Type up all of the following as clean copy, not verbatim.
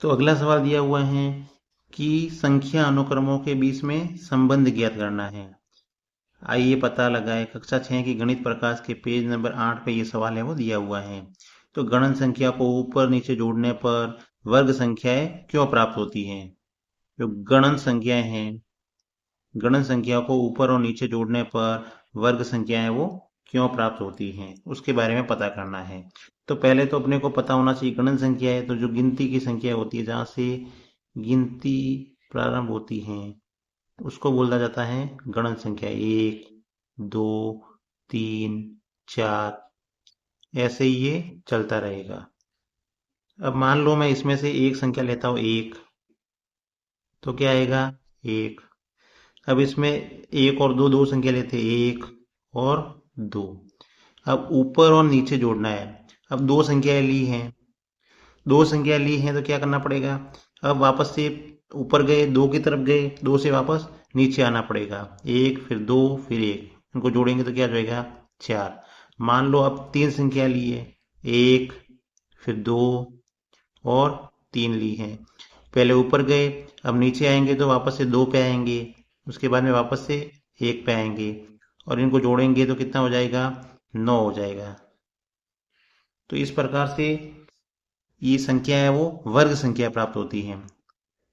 तो अगला सवाल दिया हुआ है कि संख्या अनुक्रमों के बीच में संबंध ज्ञात करना है। आइए पता लगाए। कक्षा 6 की गणित प्रकाश के पेज नंबर 8 पे ये सवाल है वो दिया हुआ है। तो गणन संख्या को ऊपर नीचे जोड़ने पर वर्ग संख्याएं क्यों प्राप्त होती हैं? जो गणन संख्याएं हैं, गणन संख्या को ऊपर और नीचे जोड़ने पर वर्ग संख्याएं वो क्यों प्राप्त होती हैं, उसके बारे में पता करना है। तो पहले तो अपने को पता होना चाहिए गणन संख्या है तो जो गिनती की संख्या होती है, जहां से गिनती प्रारंभ होती है, उसको बोला जाता है गणन संख्या। 1, 2, 3, 4, ऐसे ही ये चलता रहेगा। अब मान लो मैं इसमें से एक संख्या लेता हूं 1, तो क्या आएगा? 1। अब इसमें एक और दो, दो संख्या लेते हैं, 1 और 2। अब ऊपर और नीचे जोड़ना है। अब दो संख्याएं ली हैं, दो संख्या ली हैं तो क्या करना पड़ेगा? अब वापस से ऊपर गए, दो की तरफ गए, दो से वापस नीचे आना पड़ेगा। एक, फिर दो, फिर एक, इनको जोड़ेंगे तो क्या हो जाएगा? 4। मान लो अब तीन संख्या ली है, एक, फिर दो और तीन ली है। पहले ऊपर गए, अब नीचे आएंगे तो वापस से दो पे आएंगे, उसके बाद में वापस से एक पे आएंगे, और इनको जोड़ेंगे तो कितना हो जाएगा? 9 हो जाएगा। तो इस प्रकार से ये संख्या है वो वर्ग संख्या प्राप्त होती है।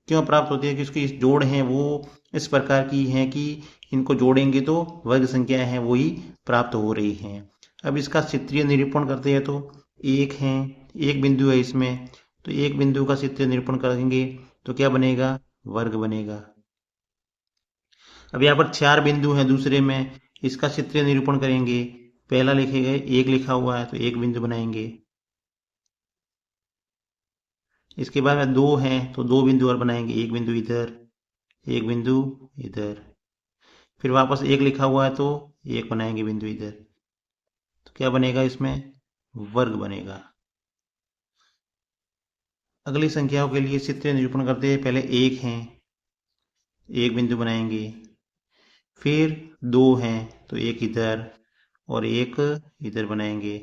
क्यों प्राप्त होती है? कि उसकी जोड़ है वो इस प्रकार की है कि इनको जोड़ेंगे तो वर्ग संख्या है वो ही प्राप्त हो रही है। अब इसका चित्रीय निरूपण करते हैं तो एक है, एक बिंदु है इसमें, तो एक बिंदु का चित्रीय निरूपण करेंगे तो क्या बनेगा? वर्ग बनेगा। अब यहाँ पर चार बिंदु हैं दूसरे में, इसका चित्रीय निरूपण करेंगे। पहला लिखेंगे, एक लिखा हुआ है तो एक बिंदु बनाएंगे। इसके बाद में दो हैं तो दो बिंदु और बनाएंगे, एक बिंदु इधर, एक बिंदु इधर। फिर वापस एक लिखा हुआ है तो एक बनाएंगे बिंदु इधर। तो क्या बनेगा? इसमें वर्ग बनेगा। अगली संख्याओं के लिए चित्रीय निरूपण करते हैं। पहले एक है, एक बिंदु बनाएंगे। फिर दो हैं तो एक इधर और एक इधर बनाएंगे।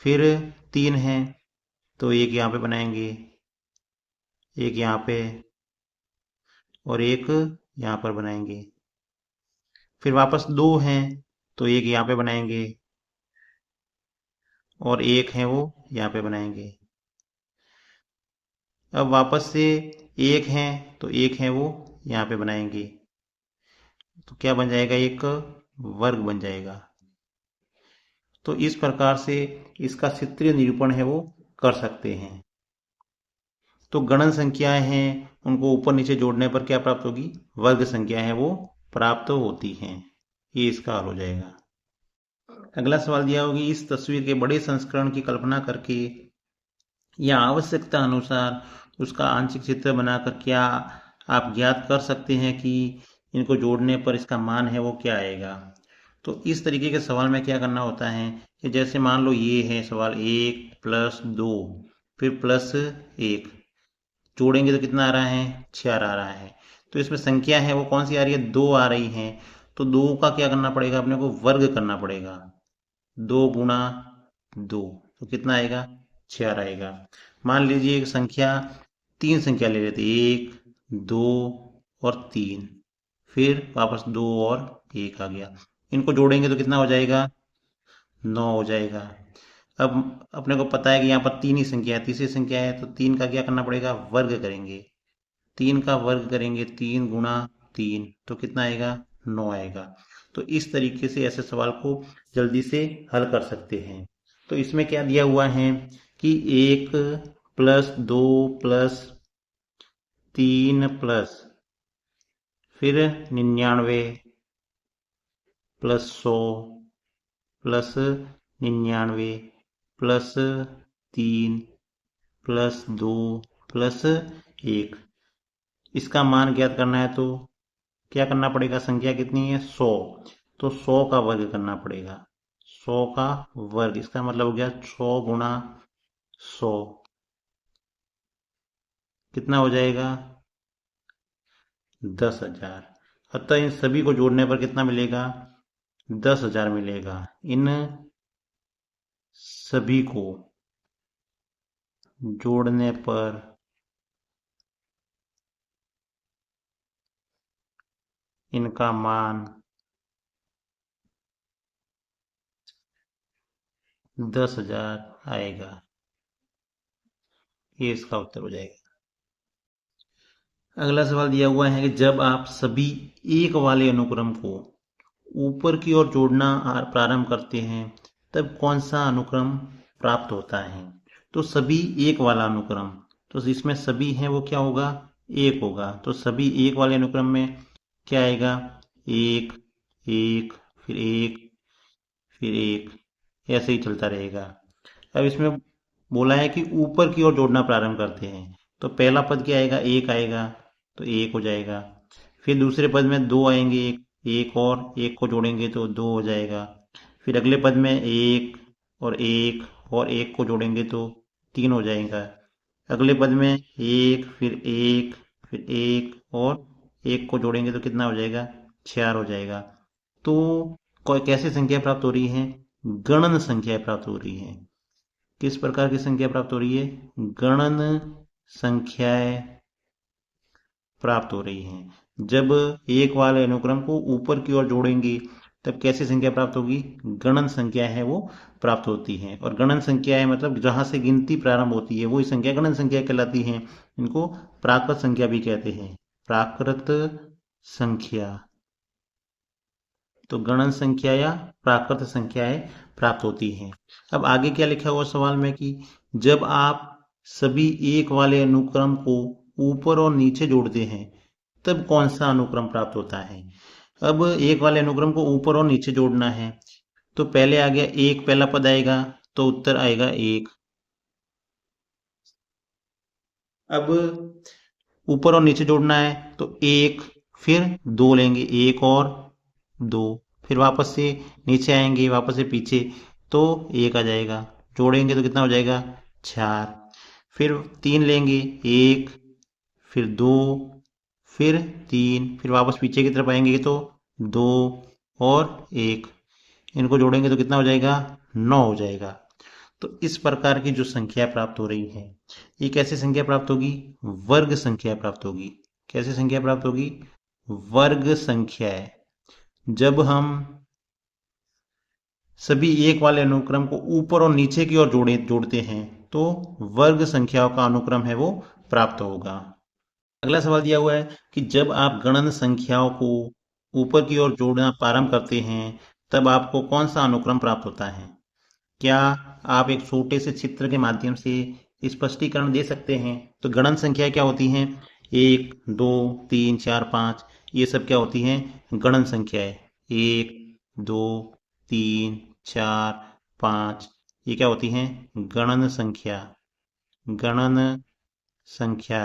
फिर तीन हैं तो एक यहाँ पे बनाएंगे, एक यहाँ पे और एक यहाँ पर बनाएंगे। फिर वापस दो हैं तो एक यहाँ पे बनाएंगे और एक है वो यहाँ पे बनाएंगे। अब वापस से एक है तो एक है वो यहाँ पे बनाएंगे। तो क्या बन जाएगा? एक वर्ग बन जाएगा। तो इस प्रकार से इसका चित्रीय निरूपण है वो कर सकते हैं। तो गणन संख्याएं हैं, उनको ऊपर नीचे जोड़ने पर क्या प्राप्त होगी? वर्ग संख्याएं हैं वो प्राप्त होती हैं। ये इसका हल हो जाएगा। अगला सवाल दिया होगी, इस तस्वीर के बड़े संस्करण की कल्पना करके या आवश्यकता अनुसार उसका आंशिक चित्र बनाकर क्या आप ज्ञात कर सकते हैं कि इनको जोड़ने पर इसका मान है वो क्या आएगा? तो इस तरीके के सवाल में क्या करना होता है कि जैसे मान लो ये है सवाल, 1+2 फिर +1, जोड़ेंगे तो कितना आ रहा है? 4 आ रहा है। तो इसमें संख्या है वो कौन सी आ रही है? 2 आ रही है। तो 2 का क्या करना पड़ेगा? अपने को वर्ग करना पड़ेगा। 2 × 2 तो कितना आएगा? 4 आएगा। मान लीजिए एक संख्या, तीन संख्या ले लेते, 1, 2 और 3, फिर वापस 2 और 1 आ गया। इनको जोड़ेंगे तो कितना हो जाएगा? 9 हो जाएगा। अब अपने को पता है कि यहाँ पर तीन ही संख्या है, तीसरी संख्या है, तो तीन का क्या करना पड़ेगा? वर्ग करेंगे। तीन का वर्ग करेंगे, 3 × 3 तो कितना आएगा? 9 आएगा। तो इस तरीके से ऐसे सवाल को जल्दी से हल कर सकते हैं। तो इसमें क्या दिया हुआ है कि 1+2+3+ फिर 99 +100 +99 +3 +2 +1, इसका मान ज्ञात करना है तो क्या करना पड़ेगा? संख्या कितनी है? 100, तो 100 का वर्ग करना पड़ेगा। 100 का वर्ग, इसका मतलब हो गया 100 × 100, कितना हो जाएगा? 10,000। अतः इन सभी को जोड़ने पर कितना मिलेगा? 10,000 मिलेगा। इन सभी को जोड़ने पर इनका मान 10,000 आएगा। ये इसका उत्तर हो जाएगा। अगला सवाल दिया हुआ है कि जब आप सभी एक वाले अनुक्रम को ऊपर की ओर जोड़ना प्रारंभ करते हैं तब कौन सा अनुक्रम प्राप्त होता है। तो सभी एक वाला अनुक्रम, तो इसमें सभी हैं वो क्या होगा, एक होगा। तो सभी एक वाले अनुक्रम में क्या आएगा, एक, एक, फिर एक, फिर एक, ऐसे ही चलता रहेगा। अब इसमें बोला है कि ऊपर की ओर जोड़ना प्रारंभ करते हैं, तो पहला पद क्या आएगा, एक आएगा, तो एक हो जाएगा। फिर दूसरे पद में दो आएंगे, एक एक और एक को जोड़ेंगे तो दो हो जाएगा। फिर अगले पद में एक और एक को जोड़ेंगे तो तीन हो जाएगा। अगले पद में एक, फिर एक और एक को जोड़ेंगे तो कितना हो जाएगा, चार हो जाएगा। तो कैसी संख्या प्राप्त हो रही है, गणन संख्या प्राप्त हो रही है। किस प्रकार की संख्या प्राप्त हो रही है, गणन संख्याएं प्राप्त हो रही हैं। जब एक वाले अनुक्रम को ऊपर की ओर जोड़ेंगे तब कैसी संख्या प्राप्त होगी, गणन संख्या है वो प्राप्त होती है। और गणन संख्या है मतलब जहां से गिनती प्रारंभ होती है वही संख्या गणन संख्या कहलाती है। इनको प्राकृत संख्या भी कहते हैं, प्राकृत संख्या। तो गणन संख्या या प्राकृत संख्याएं प्राप्त होती हैं। अब आगे क्या लिखा हुआ सवाल में कि जब आप सभी एक वाले अनुक्रम को ऊपर और नीचे जोड़ते हैं तब कौन सा अनुक्रम प्राप्त होता है। अब एक वाले अनुक्रम को ऊपर और नीचे जोड़ना है, तो पहले आ गया एक, पहला पद आएगा तो उत्तर आएगा एक। अब ऊपर और नीचे जोड़ना है तो एक, फिर दो लेंगे, एक और दो, फिर वापस से नीचे आएंगे, वापस से पीछे, तो एक आ जाएगा। जोड़ेंगे तो कितना हो जाएगा, चार। फिर तीन लेंगे, एक, फिर दो, फिर तीन, फिर वापस पीछे की तरफ आएंगे तो दो और एक, इनको जोड़ेंगे तो कितना हो जाएगा, नौ हो जाएगा। तो इस प्रकार की जो संख्या प्राप्त हो रही है ये कैसी संख्या प्राप्त होगी, वर्ग संख्या प्राप्त होगी। कैसी संख्या प्राप्त होगी, वर्ग संख्या है। जब हम सभी एक वाले अनुक्रम को ऊपर और नीचे की ओर जोड़ते हैं तो वर्ग संख्याओं का अनुक्रम है वो प्राप्त होगा। अगला सवाल दिया हुआ है कि जब आप गणन संख्याओं को ऊपर की ओर जोड़ना प्रारंभ करते हैं तब आपको कौन सा अनुक्रम प्राप्त होता है। क्या आप एक छोटे से चित्र के माध्यम से स्पष्टीकरण दे सकते हैं। तो गणन संख्या क्या होती हैं, एक, दो, तीन, चार, पाँच, ये सब क्या होती हैं, गणन संख्याएं। एक, दो, तीन, चार, पाँच, ये क्या होती हैं, गणन संख्या। गणन संख्या।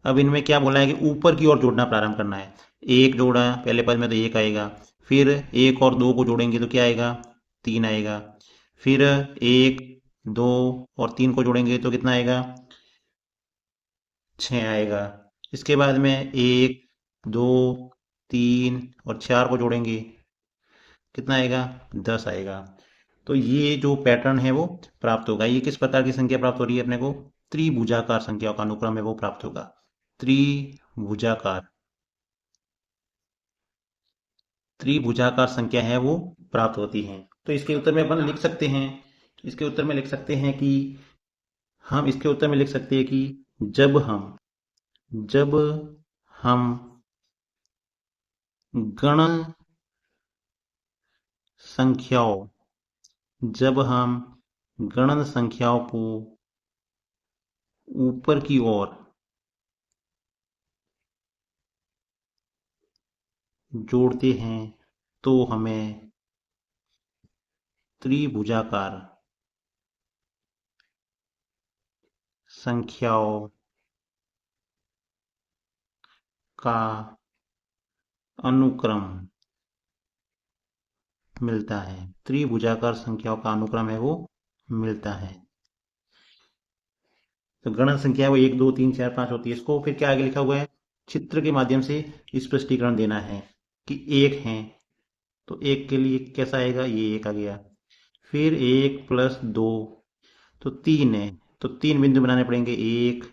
अब इनमें क्या बोला है कि ऊपर की ओर जोड़ना प्रारंभ करना है। एक जोड़ा पहले पद में तो एक आएगा, फिर एक और दो को जोड़ेंगे तो क्या आएगा, तीन आएगा। फिर एक, दो और तीन को जोड़ेंगे तो कितना आएगा, छः आएगा। इसके बाद में एक, दो, तीन और चार को जोड़ेंगे कितना आएगा, 10 आएगा। तो ये जो पैटर्न है वो प्राप्त होगा। ये किस प्रकार की संख्या प्राप्त हो रही है अपने को, त्रिभुजाकार संख्याओं का अनुक्रम है वो प्राप्त होगा। त्रिभुजाकार, त्रिभुजाकार संख्या है वो प्राप्त होती है। तो इसके उत्तर में अपन लिख सकते हैं, इसके उत्तर में लिख सकते हैं कि हम इसके उत्तर में लिख सकते हैं कि जब हम गणन संख्याओं जब हम गणन संख्याओं को ऊपर की ओर जोड़ते हैं तो हमें त्रिभुजाकार संख्याओं का अनुक्रम मिलता है। त्रिभुजाकार संख्याओं का अनुक्रम है वो मिलता है। तो गणन संख्या वो एक, दो, तीन, चार, पांच होती है। इसको फिर क्या आगे लिखा हुआ है, चित्र के माध्यम से स्पष्टीकरण देना है कि एक है तो एक के लिए कैसा आएगा, ये एक आ गया। फिर एक प्लस दो तो तीन है, तो तीन बिंदु बनाने पड़ेंगे, एक,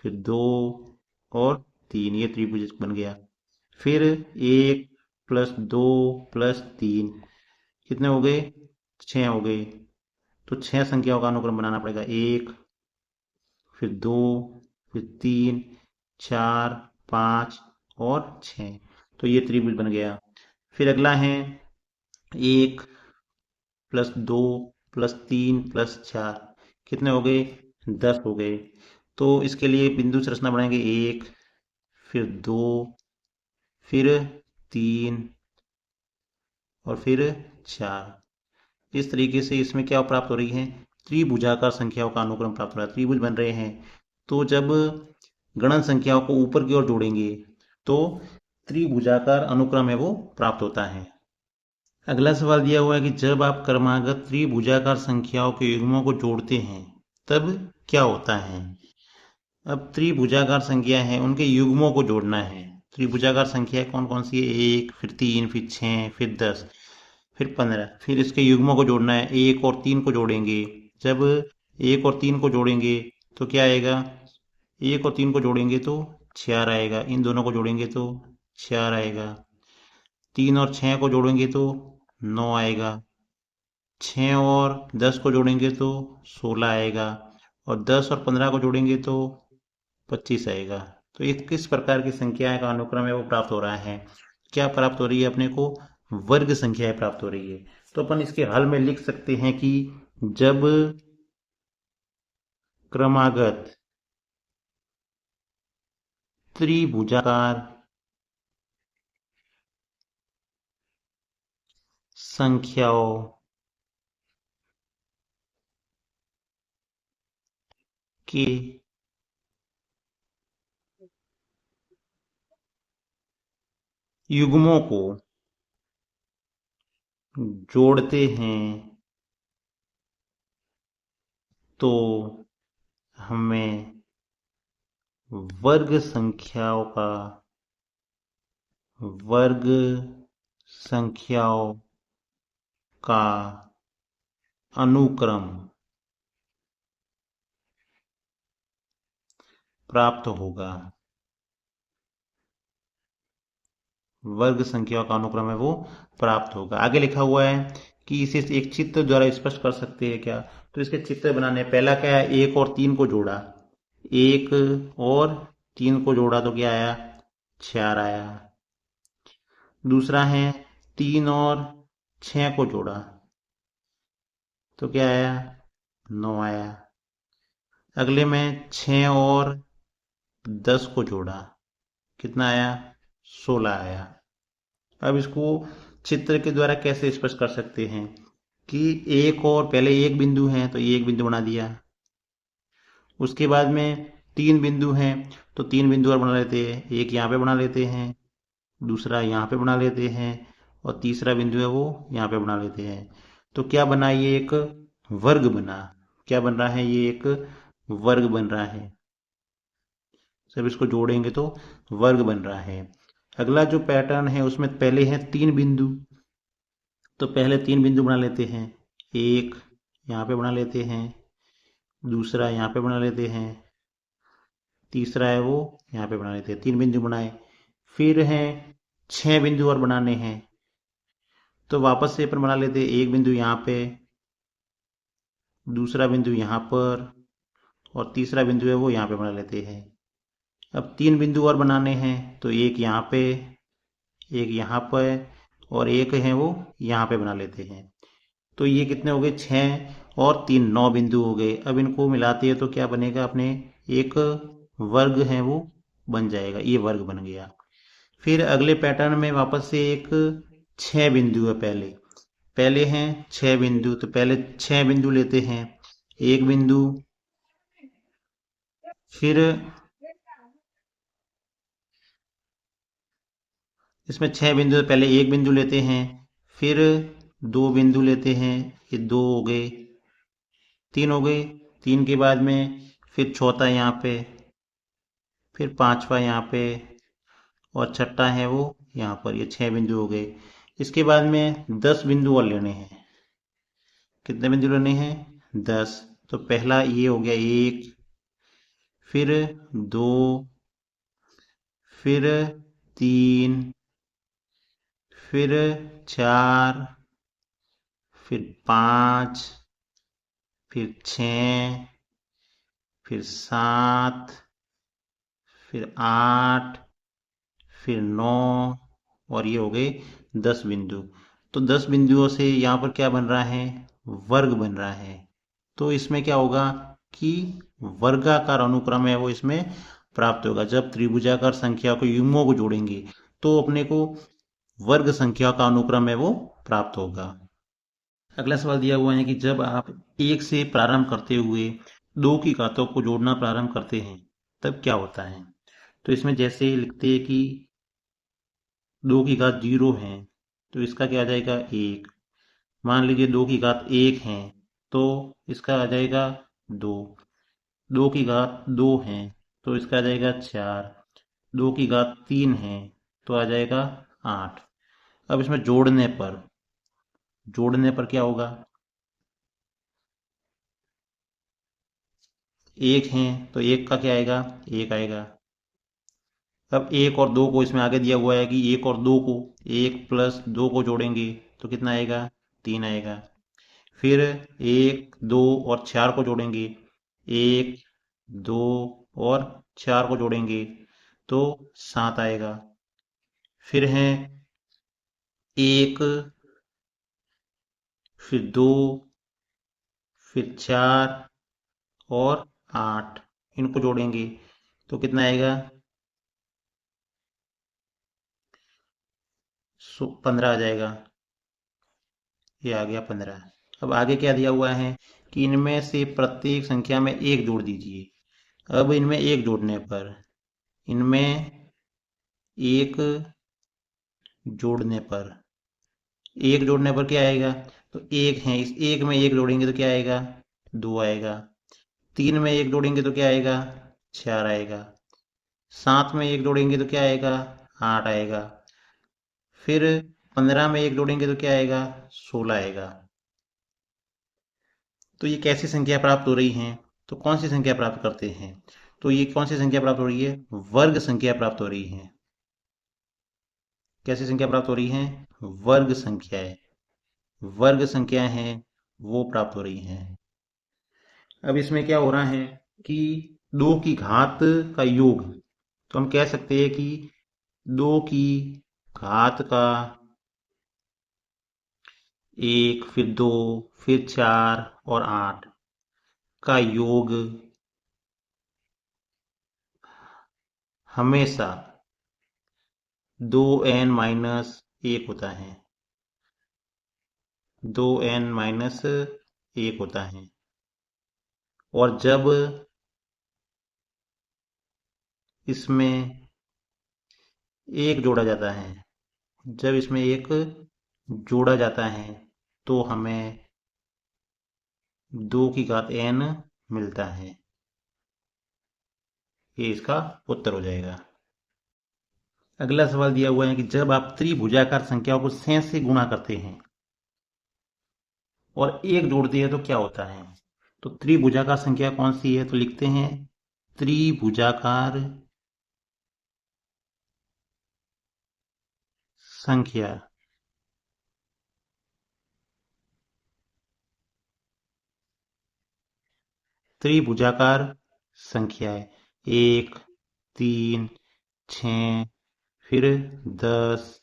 फिर दो और 3, ये त्रिभुज बन गया। फिर 1 प्लस 2 प्लस 3 कितने हो गए? 6 हो गए। तो 6 संख्याओं का अनुक्रम बनाना पड़ेगा। 1, फिर 2, फिर 3, 4, 5 और 6। तो ये त्रिभुज बन गया। फिर अगला है 1 प्लस 2 प्लस 3 प्लस 4 कितने हो गए? 10 हो गए। तो इसके लिए बिंदु संरचना बनाएंगे। 1, फिर 2, फिर 3 और फिर 4। इस तरीके से इसमें क्या प्राप्त हो रही है? त्रिभुजाकार संख्याओं का अनुक्रम प्राप्त हो रहा है, त्रिभुज बन रहे हैं। तो जब गणन संख्याओं को ऊपर की ओर जोड़ेंगे तो त्रिभुजाकार अनुक्रम है वो प्राप्त होता है। अगला सवाल दिया हुआ है कि जब आप क्रमागत त्रिभुजाकार संख्याओं के युग्मों को जोड़ते हैं तब क्या होता है? अब त्रिभुजाकार संख्या है उनके युग्मों को जोड़ना है। त्रिभुजाकार संख्या कौन कौन सी है? 1, फिर 3, फिर 6, फिर 10, फिर 15। फिर इसके युग्मों को जोड़ना है। 1 और 3 को जोड़ेंगे। जब 1 और 3 को जोड़ेंगे तो क्या आएगा? 1 और 3 को जोड़ेंगे तो 4 आएगा। इन दोनों को जोड़ेंगे तो 4 आएगा। 3 और 6 को जोड़ेंगे तो 9 आएगा। 6 और 10 को जोड़ेंगे तो 16 आएगा। और 10 और 15 को जोड़ेंगे तो 25 आएगा। तो ये किस प्रकार की संख्या का अनुक्रम है वो प्राप्त हो रहा है? क्या प्राप्त हो रही है अपने को? वर्ग संख्याएं प्राप्त हो रही है। तो अपन इसके हल में लिख सकते हैं कि जब क्रमागत त्रिभुजाकार संख्याओं के युग्मों को जोड़ते हैं तो हमें वर्ग संख्याओं वर्ग संख्याओं का अनुक्रम प्राप्त होगा। वर्ग संख्याओं का अनुक्रम है वो प्राप्त होगा। आगे लिखा हुआ है कि इसे एक चित्र द्वारा स्पष्ट कर सकते हैं क्या? तो इसके चित्र बनाने, पहला क्या है? 1 और 3 को जोड़ा। 1 और 3 को जोड़ा तो क्या आया? 4 आया। दूसरा है 3 और 6 को जोड़ा तो क्या आया? 9 आया। अगले में 6 और 10 को जोड़ा कितना आया? 16 आया। अब इसको चित्र के द्वारा कैसे स्पष्ट कर सकते हैं कि एक और पहले एक बिंदु है तो एक बिंदु बना दिया। उसके बाद में 3 बिंदु हैं तो 3 बिंदु और बना लेते हैं। एक यहाँ पे बना लेते हैं, दूसरा यहाँ पे बना लेते हैं और तीसरा बिंदु है वो यहाँ पे बना लेते हैं। तो क्या बना? ये एक वर्ग बना। क्या बन रहा है? ये एक वर्ग बन रहा है। सब इसको जोड़ेंगे तो वर्ग बन रहा है। अगला जो पैटर्न है उसमें पहले है 3 बिंदु तो पहले 3 बिंदु बना लेते हैं। एक यहाँ पे बना लेते हैं, दूसरा यहाँ पे बना लेते हैं, तीसरा है वो यहाँ पे बना लेते हैं। 3 बिंदु बनाए। फिर है 6 बिंदु और बनाने हैं तो वापस से अपन बना लेते हैं। एक बिंदु यहाँ पे, दूसरा बिंदु यहाँ पर और तीसरा बिंदु है वो यहाँ पे बना लेते हैं। अब 3 बिंदु और बनाने हैं तो एक यहाँ पे, एक यहाँ पर और एक है वो यहाँ पे बना लेते हैं। तो ये कितने हो गए? 6 और 3 9 बिंदु हो गए। अब इनको मिलाते हैं तो क्या बनेगा? अपने एक वर्ग है वो बन जाएगा। ये वर्ग बन गया। फिर अगले पैटर्न में वापस से एक 6 बिंदु है। पहले पहले हैं 6 बिंदु तो पहले 6 बिंदु लेते हैं। एक बिंदु, फिर इसमें 6 बिंदु तो पहले एक बिंदु लेते हैं, फिर 2 बिंदु लेते हैं। ये 2 हो गए, 3 हो गए। 3 के बाद में फिर चौथा यहाँ पे, फिर पांचवा यहाँ पे और छठा है वो यहाँ पर। ये 6 बिंदु हो गए। इसके बाद में 10 बिंदु और लेने हैं। कितने बिंदु लेने हैं? 10। तो पहला ये हो गया 1, फिर 2, फिर 3, फिर 4, फिर 5, फिर 6, फिर 7, फिर 8, फिर 9, और ये हो गए 10 बिंदु। तो 10 बिंदुओं से यहाँ पर क्या बन रहा है? वर्ग बन रहा है। तो इसमें क्या होगा कि वर्गाकार अनुक्रम है वो इसमें प्राप्त होगा। जब त्रिभुजाकार संख्या को युग्मों को जोड़ेंगे तो अपने को वर्ग संख्या का अनुक्रम है वो प्राप्त होगा। अगला सवाल दिया हुआ है कि जब आप एक से प्रारंभ करते हुए दो की घातों को जोड़ना प्रारंभ करते हैं तब क्या होता है? तो इसमें जैसे लिखते हैं कि दो की घात 0 है तो इसका क्या आ जाएगा? 1। मान लीजिए दो की घात 1 है तो इसका आ जाएगा 2। दो की घात 2 है तो इसका आ जाएगा 4। दो की घात 3 है तो आ जाएगा 8। अब इसमें जोड़ने पर क्या होगा? एक है तो एक का क्या आएगा? एक आएगा। अब एक और दो को इसमें आगे दिया हुआ है कि एक और दो को, एक प्लस दो को जोड़ेंगे तो कितना आएगा? 3 आएगा। फिर एक, दो और 4 को जोड़ेंगे, एक, दो और 4 को जोड़ेंगे तो 7 आएगा। फिर है एक, फिर दो, फिर 4 और 8, इनको जोड़ेंगे तो कितना आएगा? 15 आ जाएगा। ये आ गया 15। अब आगे क्या दिया हुआ है कि इनमें से प्रत्येक संख्या में एक जोड़ दीजिए। अब इनमें एक जोड़ने पर, इनमें एक जोड़ने पर, एक जोड़ने पर क्या आएगा? तो एक है, इस एक में एक जोड़ेंगे तो क्या आएगा? 2 आएगा। 3 में एक जोड़ेंगे तो क्या आएगा? 4 आएगा। 7 में एक जोड़ेंगे तो क्या आएगा? 8 आएगा। फिर 15 में एक जोड़ेंगे तो क्या आएगा? 16 आएगा। तो ये कैसी संख्या प्राप्त हो रही हैं? तो कौन सी संख्या प्राप्त करते हैं? तो ये कौन सी संख्या प्राप्त हो रही है? वर्ग संख्या प्राप्त हो रही है। कैसी संख्या प्राप्त हो रही है? वर्ग संख्याएं। वर्ग संख्याएं हैं वो प्राप्त हो रही हैं। अब इसमें क्या हो रहा है कि दो की घात का योग, तो हम कह सकते हैं कि दो की घात का एक, फिर दो, फिर 4 और 8 का योग हमेशा 2n-1 होता है। 2n-1 होता है। और जब इसमें एक जोड़ा जाता है, जब इसमें एक जोड़ा जाता है तो हमें 2 की घात n मिलता है। ये इसका उत्तर हो जाएगा। अगला सवाल दिया हुआ है कि जब आप त्रिभुजाकार संख्याओं को 6 से गुणा करते हैं और एक जोड़ते हैं तो क्या होता है? तो त्रिभुजाकार संख्या कौन सी है? तो लिखते हैं त्रिभुजाकार संख्या त्रिभुजाकार संख्याएं 1, 3, 6, फिर 10,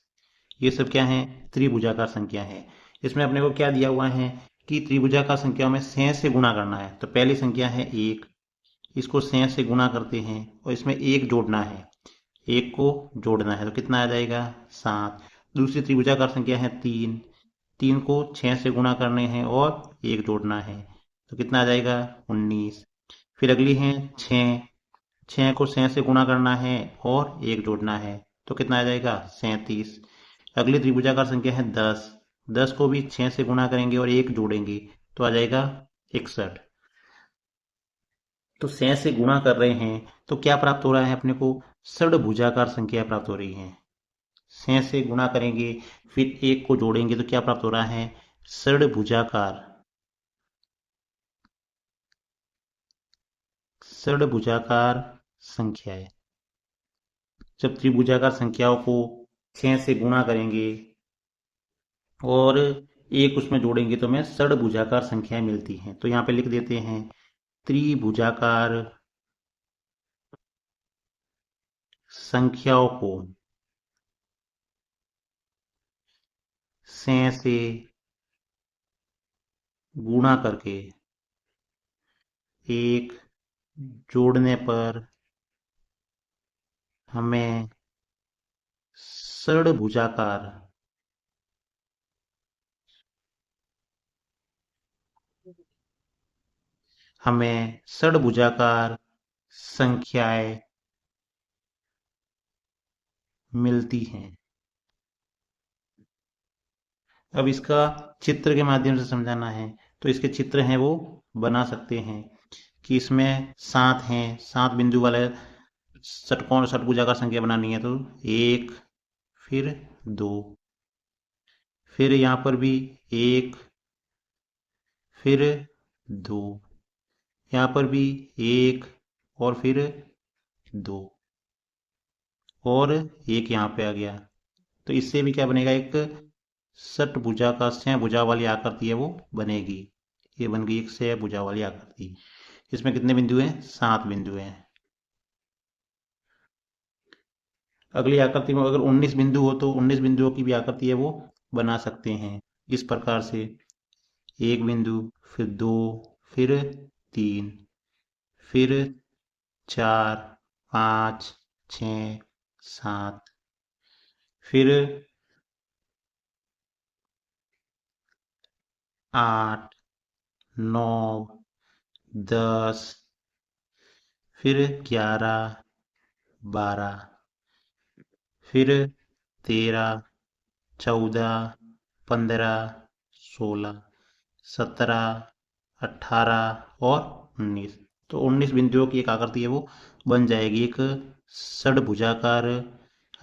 ये सब क्या है? त्रिभुजाकार संख्या है। इसमें अपने को क्या दिया हुआ है कि त्रिभुजाकार संख्या में 6 से गुणा करना है। तो पहली संख्या है 1, इसको 6 से गुणा करते हैं और इसमें एक जोड़ना है, एक को जोड़ना है तो कितना आ जाएगा? 7। दूसरी त्रिभुजाकार संख्या है 3, 3 को 6 से गुणा करने हैं और एक जोड़ना है तो कितना आ जाएगा? 19। फिर अगली है 6, 6 को 6 से गुणा करना है और एक जोड़ना है तो कितना आ जाएगा? 37। अगली त्रिभुजाकार संख्या है 10, 10 को भी 6 से गुणा करेंगे और एक जोड़ेंगे तो आ जाएगा 61। तो 6 से गुणा कर रहे हैं तो क्या प्राप्त हो रहा है अपने को? षडभुजाकार संख्या प्राप्त हो रही है। 6 से गुणा करेंगे फिर एक को जोड़ेंगे तो क्या प्राप्त हो रहा है? षडभुजाकार षडभुजाकार संख्याएं। जब त्रिभुजाकार संख्याओं को 6 से गुणा करेंगे और एक उसमें जोड़ेंगे तो हमें षडभुजाकार संख्याएं मिलती हैं। तो यहाँ पे लिख देते हैं त्रिभुजाकार संख्याओं को 6 से गुणा करके एक जोड़ने पर हमें षडभुजाकार संख्याएं मिलती हैं। अब इसका चित्र के माध्यम से समझाना है तो इसके चित्र हैं वो बना सकते हैं कि इसमें 7 हैं, 7 बिंदु वाले षटकोण षटभुजाकार संख्या बनानी है तो 1, फिर 2, फिर यहाँ पर भी 1, फिर 2, यहाँ पर भी 1 और फिर 2 और 1 यहाँ पे आ गया। तो इससे भी क्या बनेगा, एक षटभुजा का छह भुजा वाली आकृति है वो बनेगी। ये बन गई एक छह भुजा वाली आकृति। इसमें कितने बिंदु हैं? 7 बिंदु हैं। अगली आकृति में अगर 19 बिंदु हो तो 19 बिंदुओं की भी आकृति है वो बना सकते हैं इस प्रकार से। एक बिंदु, फिर 2, फिर 3, फिर 4, 5, 6, 7, फिर 8, 9, 10, फिर 11, 12, फिर 13, 14, 15, 16, 17, 18 और 19। तो 19 बिंदुओं की एक आकृति है वो बन जाएगी। एक षडभुजाकार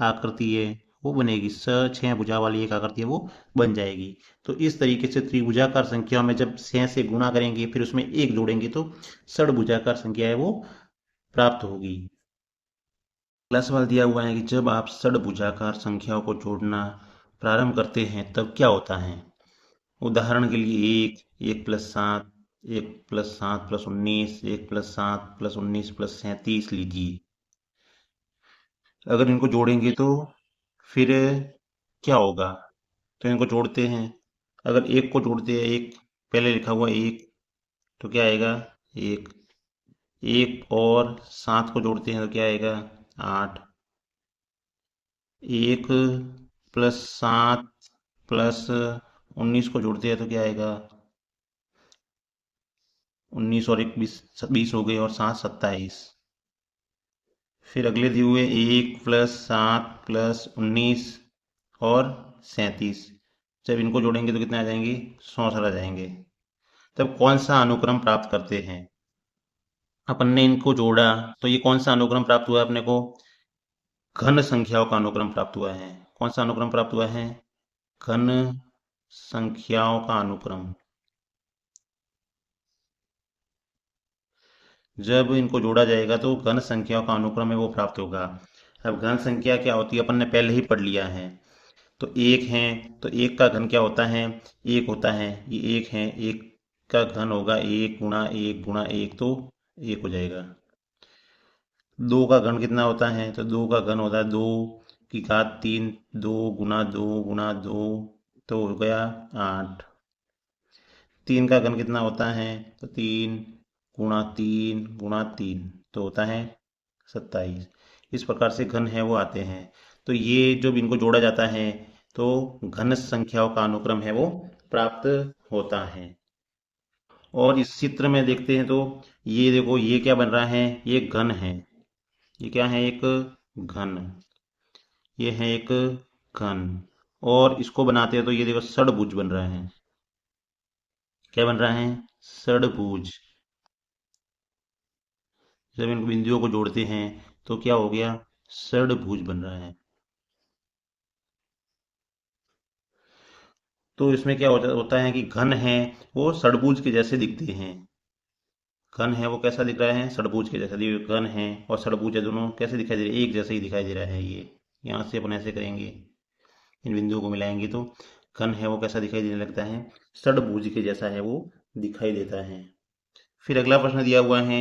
आकृति है वो बनेगी। छह भुजा वाली एक आकृति है वो बन जाएगी। तो इस तरीके से त्रिभुजाकार संख्याओं में जब 6 से गुणा करेंगे फिर उसमें एक जोड़ेंगे तो षडभुजाकार संख्या है वो प्राप्त होगी। अगला सवाल दिया हुआ है कि जब आप षडभुजाकार संख्याओं को जोड़ना प्रारंभ करते हैं तब क्या होता है। उदाहरण के लिए 1, 1 plus 7, 1 plus 7 plus 19, 1 plus 7 plus 19 plus 37 लीजिए। अगर इनको जोड़ेंगे तो फिर क्या होगा। तो इनको जोड़ते हैं। अगर एक को जोड़ते हैं, एक पहले लिखा हुआ एक, तो क्या आएगा 1। एक और 7 को जोड़ते हैं तो क्या आएगा 8। 1 प्लस 7 प्लस 19 को जोड़ते हैं तो क्या आएगा 19 और 1 20, 20 हो गए और 7 27। फिर अगले दिए हुए 1 प्लस 7 प्लस 19 और 37। जब इनको जोड़ेंगे तो कितने आ जाएंगे 64 आ जाएंगे। तब कौन सा अनुक्रम प्राप्त करते हैं। अपन ने इनको जोड़ा तो ये कौन सा अनुक्रम प्राप्त हुआ अपने को, घन संख्याओं का अनुक्रम प्राप्त हुआ है। कौन सा अनुक्रम प्राप्त हुआ है, घन संख्याओं का अनुक्रम। जब इनको जोड़ा जाएगा तो घन संख्याओं का अनुक्रम है वो प्राप्त होगा। अब घन संख्या क्या होती है अपन ने पहले ही पढ़ लिया है। तो एक है तो एक का घन क्या होता है, एक होता है। ये एक है, एक का घन होगा 1 गुणा 1 गुणा 1 तो 1 हो जाएगा। 2 का घन कितना होता है, तो 2 का घन होता है 2 की घात 3, 2 गुना 2 गुना 2 तो हो गया 8। 3 का घन कितना होता है, तो 3 गुणा 3 गुणा 3 तो होता है 27। इस प्रकार से घन है वो आते हैं। तो ये जब इनको जोड़ा जाता है तो घन संख्याओं का अनुक्रम है वो प्राप्त होता है। और इस चित्र में देखते हैं तो ये देखो ये क्या बन रहा है, ये घन है। ये क्या है, एक घन। ये है एक घन। और इसको बनाते हैं तो ये देखो षडभुज बन रहा है। क्या बन रहा है, षडभुज। जब इन बिंदुओं को जोड़ते हैं तो क्या हो गया, षडभुज बन रहा है। तो इसमें क्या होता है कि घन है वो षडभुज के जैसे दिखते हैं। घन है वो कैसा दिख रहा है, षडभुज के जैसा। घन है और षडभुज है, दोनों कैसे दिखाई दे रहे हैं, एक जैसे ही दिखाई दे रहा है। ये यहाँ से अपन ऐसे करेंगे, इन बिंदुओं को मिलाएंगे तो घन है वो कैसा दिखाई देने लगता है, षडभुज के जैसा है वो दिखाई देता है। फिर अगला प्रश्न दिया हुआ है,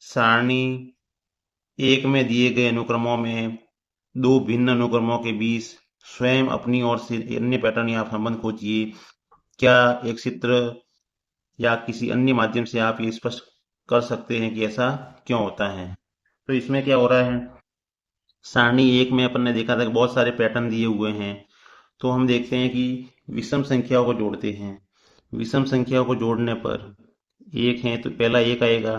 सारणी एक में दिए गए अनुक्रमों में दो भिन्न अनुक्रमों के बीच स्वयं अपनी ओर से अन्य पैटर्न या संबंध खोजिए। क्या एक चित्र या किसी अन्य माध्यम से आप ये स्पष्ट कर सकते हैं कि ऐसा क्यों होता है। तो इसमें क्या हो रहा है, सारणी एक में अपन ने देखा था कि बहुत सारे पैटर्न दिए हुए हैं। तो हम देखते हैं कि विषम संख्याओं को जोड़ते हैं। विषम संख्याओं को जोड़ने पर एक है तो पहला एक आएगा।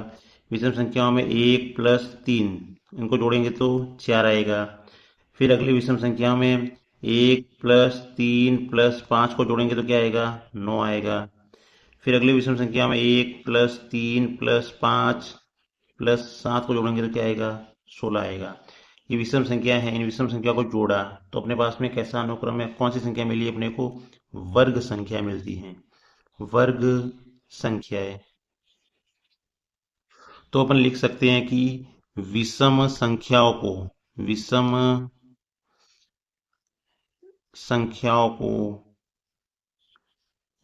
विषम संख्याओं में 1 + 3, इनको जोड़ेंगे तो 4 आएगा। फिर अगली विषम संख्याओं में 1 + 3 + 5 को जोड़ेंगे तो क्या आएगा, 9 आएगा। फिर अगली विषम संख्या में 1 + 3 + 5 + 7 को जोड़ेंगे तो क्या आएगा, 16 आएगा। ये विषम संख्या है, इन विषम संख्या को जोड़ा तो अपने पास में कैसा अनुक्रम है, कौन सी संख्या मिली अपने को, वर्ग संख्या मिलती है, वर्ग संख्याएं। तो अपन लिख सकते हैं कि विषम संख्याओं को, विषम संख्याओं को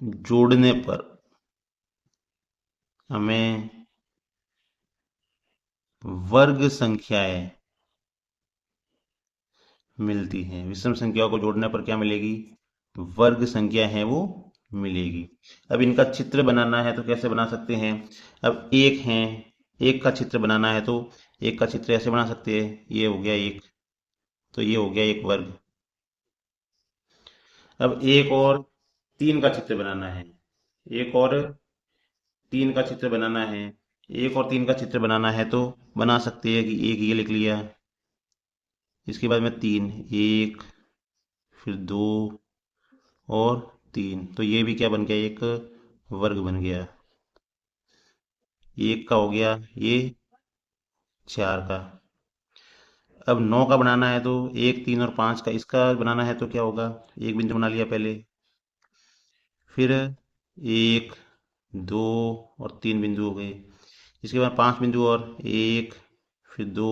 जोड़ने पर हमें वर्ग संख्याएं मिलती हैं। विषम संख्याओं को जोड़ने पर क्या मिलेगी, वर्ग संख्या है वो मिलेगी। अब इनका चित्र बनाना है तो कैसे बना सकते हैं, अब एक है, एक का चित्र बनाना है तो एक का चित्र ऐसे बना सकते हैं, ये हो गया एक, तो ये हो गया एक वर्ग। अब एक और तीन का चित्र बनाना है, एक और तीन का चित्र बनाना है, एक और तीन का चित्र बनाना है तो बना सकते हैं कि एक ये लिख लिया, इसके बाद में तीन, एक फिर दो और तीन, तो ये भी क्या बन गया, एक वर्ग बन गया। एक का हो गया ये, चार का। अब नौ का बनाना है तो एक, तीन और पांच का, इसका बनाना है तो क्या होगा, एक बिंदु बना लिया पहले, फिर एक, दो और तीन बिंदु हो गए। इसके बाद पांच बिंदु और, एक फिर दो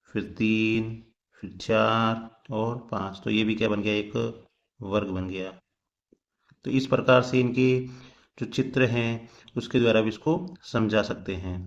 फिर तीन फिर चार और पांच, तो ये भी क्या बन गया, एक वर्ग बन गया। तो इस प्रकार से इनके जो चित्र हैं उसके द्वारा भी इसको समझा सकते हैं।